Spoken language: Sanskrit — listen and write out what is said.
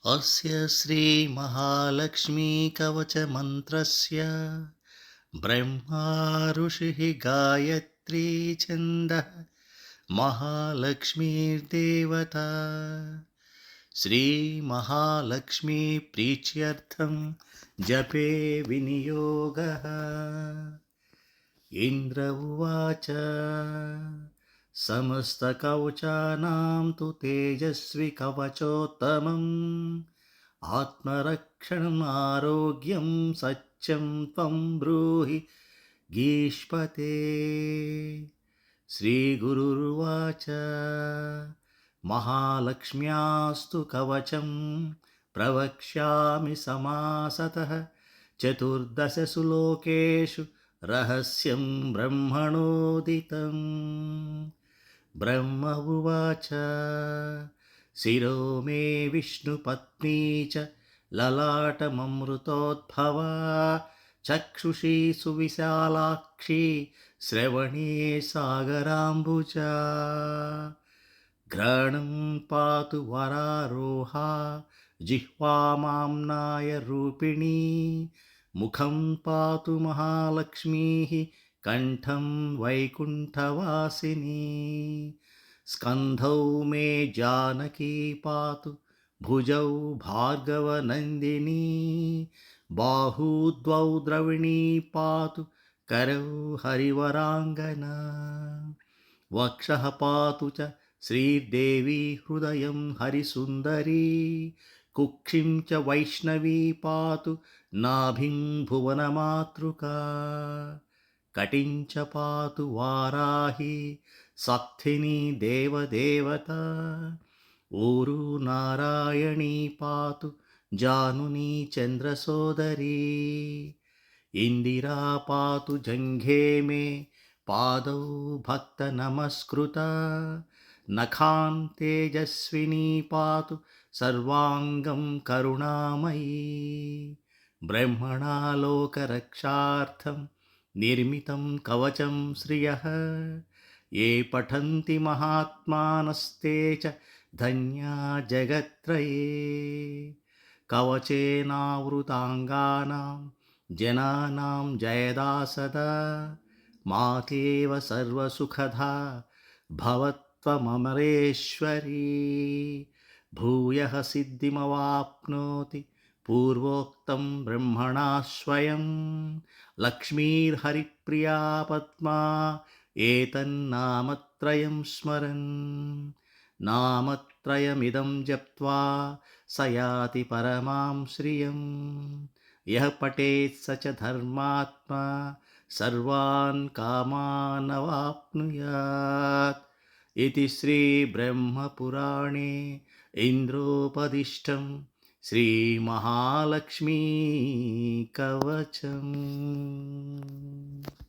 अस्य श्रीमहालक्ष्मीकवचमन्त्रस्य ब्रह्मा ऋषिः गायत्री छन्दः महालक्ष्मीर्देवता। श्रीमहालक्ष्मी प्रीत्यर्थं जपे विनियोगः। इन्द्र उवाच समस्तकवचानां तु तेजस्वी कवचोत्तमम् आत्मरक्षणम् आरोग्यं सत्यं त्वं ब्रूहि गीष्पते। श्रीगुरुर्वाच महालक्ष्म्यास्तु कवचं प्रवक्ष्यामि समासतः चतुर्दशसु लोकेषु रहस्यं ब्रह्मणोदितं। ब्रह्म उवाच शिरो मे विष्णुपत्नी च ललाटममृतोद्भवा चक्षुषी सुविशालाक्षी श्रवणे सागराम्बुजा। घ्राणं पातु वरारोहा जिह्वा माम्नाय रूपिणी मुखं पातु महालक्ष्मीः कण्ठं वैकुण्ठवासिनी। स्कन्धौ मे जानकी पातु भुजौ भार्गवनन्दिनी बाहू द्वौ द्रविणी पातु करौ हरिवराङ्गना। वक्षः पातु च श्रीदेवी हृदयं हरिसुन्दरी कुक्षिं च वैष्णवी पातु नाभिं भुवनमातृका। कटिं च पातु वाराही सक्थिनी देवदेवता। ऊरू नारायणी पातु जानुनी चन्द्रसोदरी। इन्दिरा पातु जङ्घे मे पादौ भक्तनमस्कृता। नखान् तेजस्विनी पातु सर्वाङ्गं करुणामयी। ब्रह्मणा लोकरक्षार्थं निर्मितं कवचं श्रियः ये पठन्ति महात्मानस्ते च धन्या जगत्त्रये। कवचेनावृताङ्गानां जनानां जयदा सदा मातेव सर्वसुखदा भवत्वममरेश्वरी। भूयः सिद्धिमवाप्नोति पूर्वोक्तं ब्रह्मणा स्वयं। लक्ष्मीर्हरिप्रिया पद्मा एतन्नामत्रयं स्मरन्। नामत्रयमिदं जप्त्वा स याति परमां श्रियं। यः पठेत् स च धर्मात्मा सर्वान् कामानवाप्नुयात्। इति श्रीब्रह्मपुराणे इन्द्रोपदिष्टं श्रीमहालक्ष्मी कवचम्।